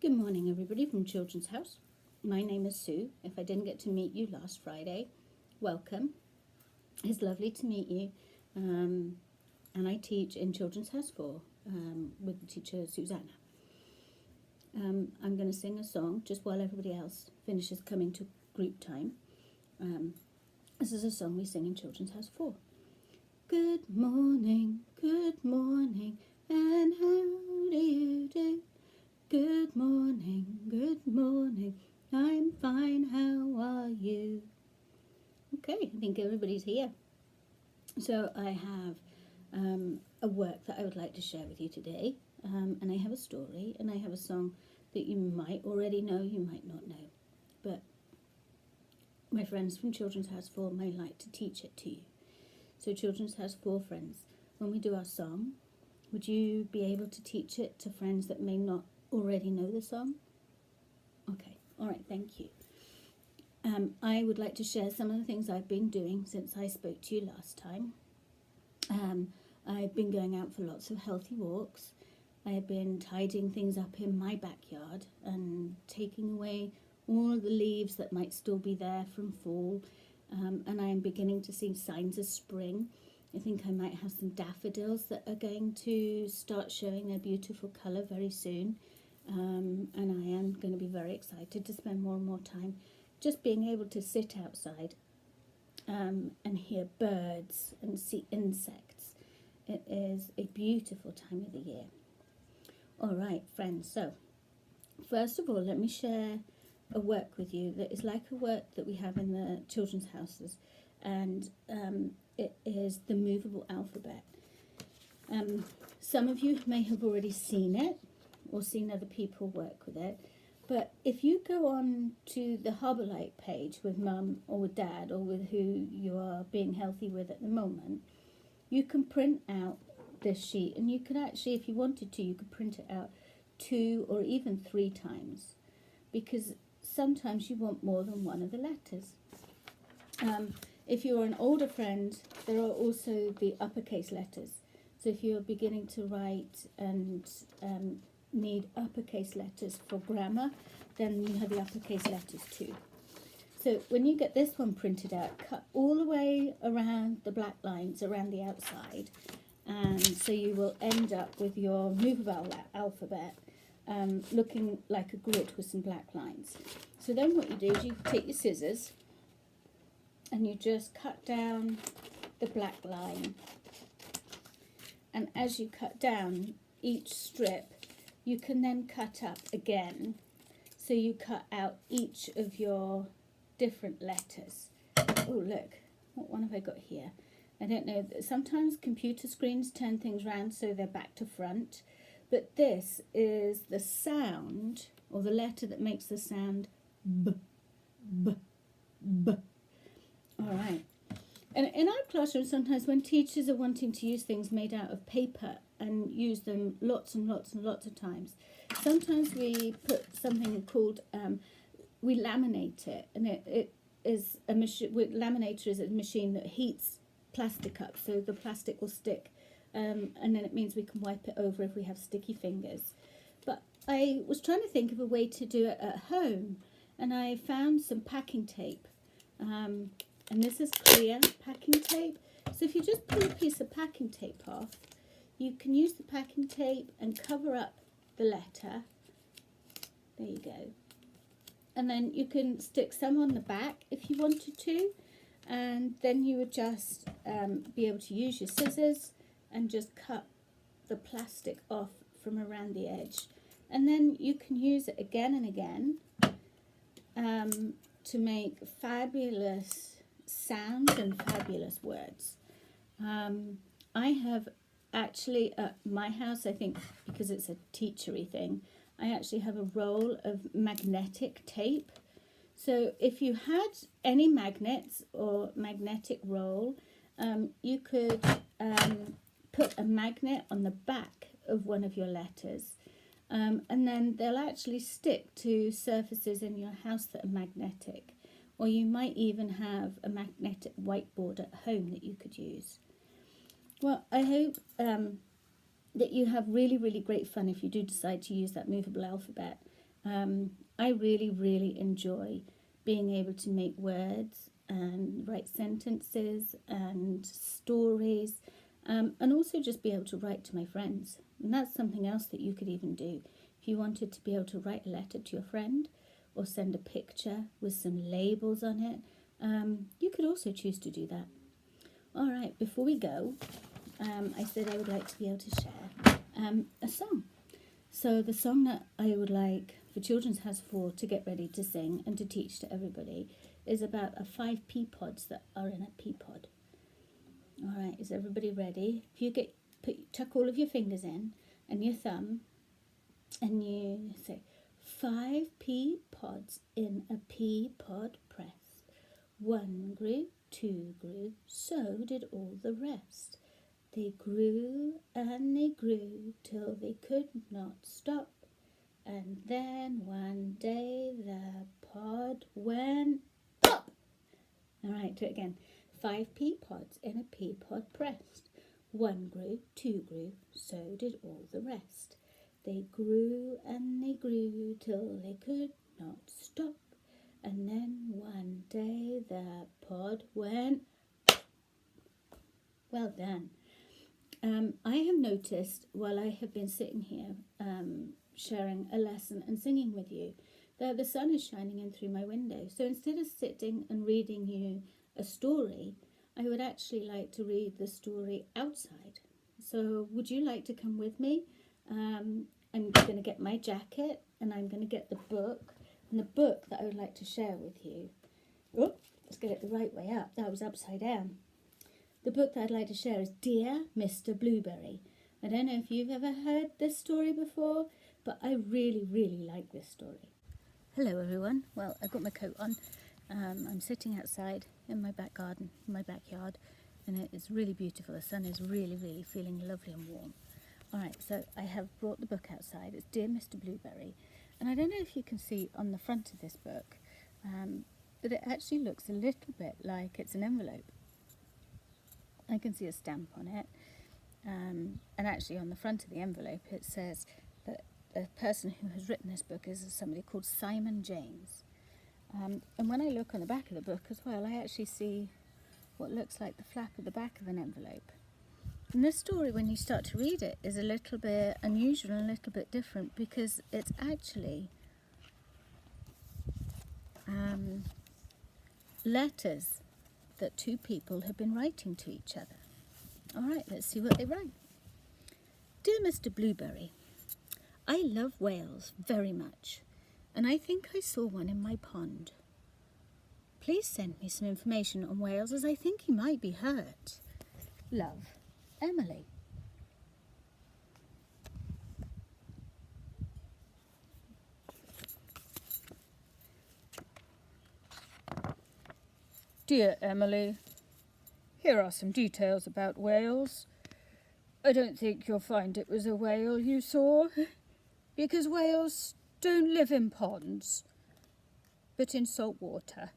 Good morning, everybody from Children's House. My name is Sue. If I didn't get to meet you last Friday, welcome. It's lovely to meet you. And I teach in Children's House 4 with the teacher Susanna. I'm going to sing a song just while everybody else finishes coming to group time. This is a song we sing in Children's House 4. Good morning, and how do you do? Good morning, I'm fine, how are you? Okay, I think everybody's here. So I have a work that I would like to share with you today, and I have a story, and I have a song that you might already know, you might not know, but my friends from Children's House 4 may like to teach it to you. So Children's House 4 friends, when we do our song, would you be able to teach it to friends that may not already know the song? Okay, all right, thank you. I would like to share some of the things I've been doing since I spoke to you last time. I've been going out for lots of healthy walks. I have been tidying things up in my backyard and taking away all of the leaves that might still be there from fall. And I am beginning to see signs of spring. I think I might have some daffodils that are going to start showing their beautiful colour very soon. And I am going to be very excited to spend more and more time just being able to sit outside and hear birds and see insects. It is a beautiful time of the year. All right, friends, so first of all, let me share a work with you that is like a work that we have in the children's houses, and it is the movable alphabet. Some of you may have already seen it or seen other people work with it, but if you go on to the Harbour Light page with mum or with dad or with who you are being healthy with at the moment, you can print out this sheet, and you could actually, if you wanted to, you could print it out 2 or even 3 times, because sometimes you want more than one of the letters. If you're an older friend, there are also the uppercase letters. So if you're beginning to write and need uppercase letters for grammar, then you have the uppercase letters too. So when you get this one printed out, cut all the way around the black lines around the outside, and so you will end up with your movable alphabet looking like a grid with some black lines. So then what you do is you take your scissors and you just cut down the black line, and as you cut down each strip, you can then cut up again, so you cut out each of your different letters. Oh look, what one have I got here? I don't know, sometimes computer screens turn things round so they're back to front, but this is the sound, or the letter that makes the sound B, B, B. All right. And in our classroom, sometimes when teachers are wanting to use things made out of paper and use them lots and lots and lots of times, sometimes we put something called, we laminate it, and it is a machine. Laminator is a machine that heats plastic up, so the plastic will stick, and then it means we can wipe it over if we have sticky fingers. But I was trying to think of a way to do it at home, and I found some packing tape. And this is clear packing tape. So if you just pull a piece of packing tape off, you can use the packing tape and cover up the letter. There you go. And then you can stick some on the back if you wanted to. And then you would just be able to use your scissors and just cut the plastic off from around the edge. And then you can use it again and again to make fabulous sounds and fabulous words. I have actually at my house, I think because it's a teachery thing, I actually have a roll of magnetic tape. So if you had any magnets or magnetic roll, you could put a magnet on the back of one of your letters, and then they'll actually stick to surfaces in your house that are magnetic. Or you might even have a magnetic whiteboard at home that you could use. Well, I hope that you have really, really great fun if you do decide to use that movable alphabet. I really, really enjoy being able to make words and write sentences and stories, and also just be able to write to my friends. And that's something else that you could even do. If you wanted to be able to write a letter to your friend or send a picture with some labels on it, you could also choose to do that. All right, before we go, I said I would like to be able to share a song. So the song that I would like for Children's House 4 to get ready to sing and to teach to everybody is about 5 pea pods that are in a pea pod. All right, is everybody ready? If you tuck all of your fingers in and your thumb, and you say 5 pea pods in a pea pod press. 1 grew, 2 grew, so did all the rest. They grew and they grew till they could not stop. And then one day the pod went pop. All right, do it again. 5 pea pods in a pea pod pressed. 1 grew, 2 grew, so did all the rest. They grew and they grew till they could not stop. And then one day the pod went. Well done. I have noticed while I have been sitting here sharing a lesson and singing with you that the sun is shining in through my window. So instead of sitting and reading you a story, I would actually like to read the story outside. So would you like to come with me? I'm going to get my jacket and I'm going to get the book. And the book that I would like to share with you. Oh, let's get it the right way up. That was upside down. The book that I'd like to share is Dear Mr. Blueberry. I don't know if you've ever heard this story before, but I really, really like this story. Hello everyone. Well, I've got my coat on. I'm sitting outside in my back garden, in my backyard, and it's really beautiful. The sun is really, really feeling lovely and warm. All right, so I have brought the book outside. It's Dear Mr. Blueberry. And I don't know if you can see on the front of this book that it actually looks a little bit like it's an envelope. I can see a stamp on it, and actually on the front of the envelope it says that the person who has written this book is somebody called Simon James. And when I look on the back of the book as well, I actually see what looks like the flap at the back of an envelope. And this story, when you start to read it, is a little bit unusual and a little bit different because it's actually letters that 2 people have been writing to each other. All right, let's see what they write. Dear Mr. Blueberry, I love whales very much, and I think I saw one in my pond. Please send me some information on whales as I think he might be hurt. Love, Emily. Dear Emily, here are some details about whales. I don't think you'll find it was a whale you saw, because whales don't live in ponds, but in salt water.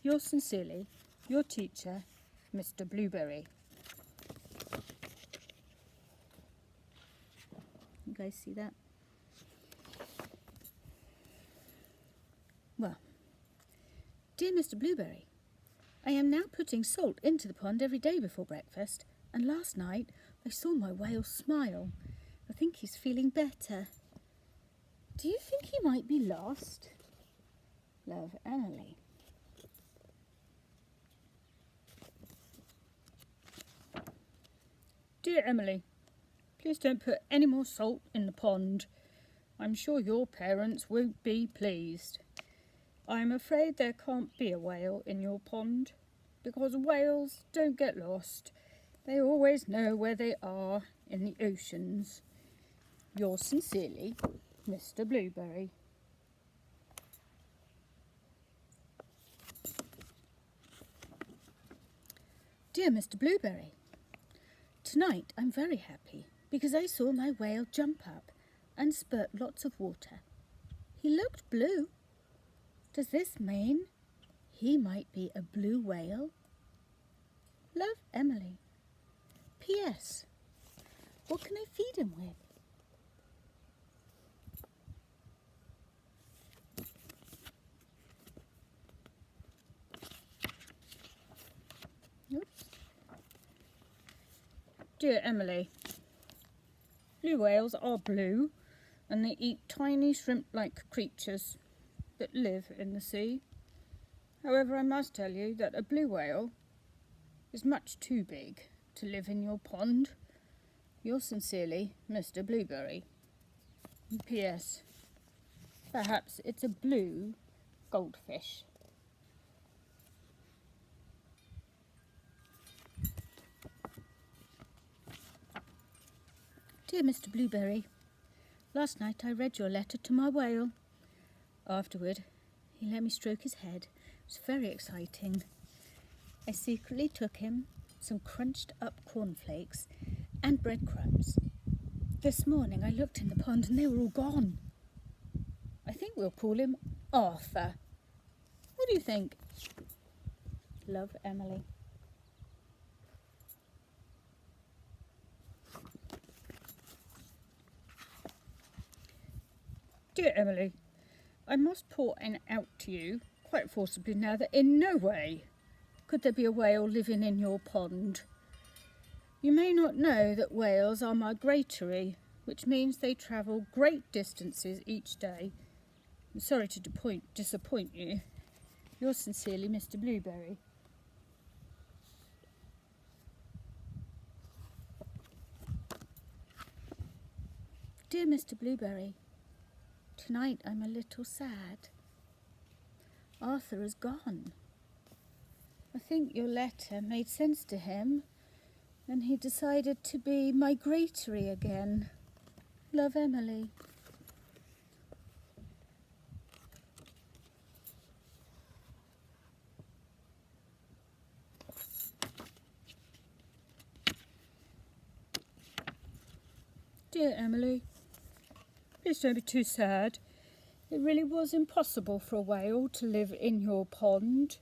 Yours sincerely, your teacher, Mr. Blueberry. You guys see that? Well, dear Mr. Blueberry, I am now putting salt into the pond every day before breakfast, and last night I saw my whale smile. I think he's feeling better. Do you think he might be lost? Love, Emily. Dear Emily, please don't put any more salt in the pond. I'm sure your parents won't be pleased. I'm afraid there can't be a whale in your pond, because whales don't get lost. They always know where they are in the oceans. Yours sincerely, Mr. Blueberry. Dear Mr. Blueberry, tonight I'm very happy because I saw my whale jump up and spurt lots of water. He looked blue. Does this mean he might be a blue whale? Love, Emily. P.S. What can I feed him with? Dear Emily, blue whales are blue and they eat tiny shrimp-like creatures that live in the sea. However, I must tell you that a blue whale is much too big to live in your pond. Yours sincerely, Mr. Blueberry. P.S. Perhaps it's a blue goldfish. Dear Mr. Blueberry, last night I read your letter to my whale. Afterward, he let me stroke his head. It was very exciting. I secretly took him some crunched up cornflakes and breadcrumbs. This morning I looked in the pond and they were all gone. I think we'll call him Arthur. What do you think? Love, Emily. Dear Emily, I must point out to you quite forcibly now that in no way could there be a whale living in your pond. You may not know that whales are migratory, which means they travel great distances each day. I'm sorry to disappoint you. Yours sincerely, Mr. Blueberry. Dear Mr. Blueberry, tonight I'm a little sad. Arthur is gone. I think your letter made sense to him, and he decided to be migratory again. Love, Emily. Dear Emily, please don't be too sad. It really was impossible for a whale to live in your pond.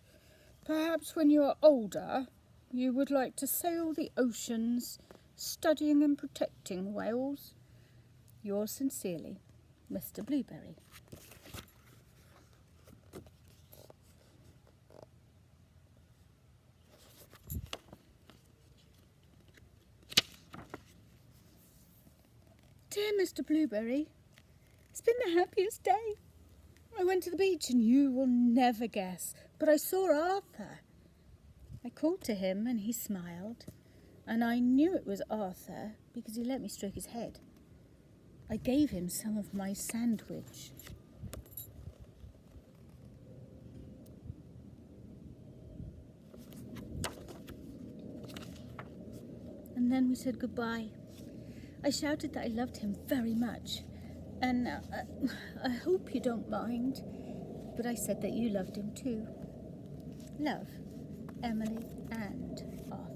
Perhaps when you are older, you would like to sail the oceans, studying and protecting whales. Yours sincerely, Mr. Blueberry. Dear Mr. Blueberry, it's been the happiest day. I went to the beach and you will never guess, but I saw Arthur. I called to him and he smiled, and I knew it was Arthur because he let me stroke his head. I gave him some of my sandwich. And then we said goodbye. I shouted that I loved him very much, and I hope you don't mind, but I said that you loved him too. Love, Emily and Arthur.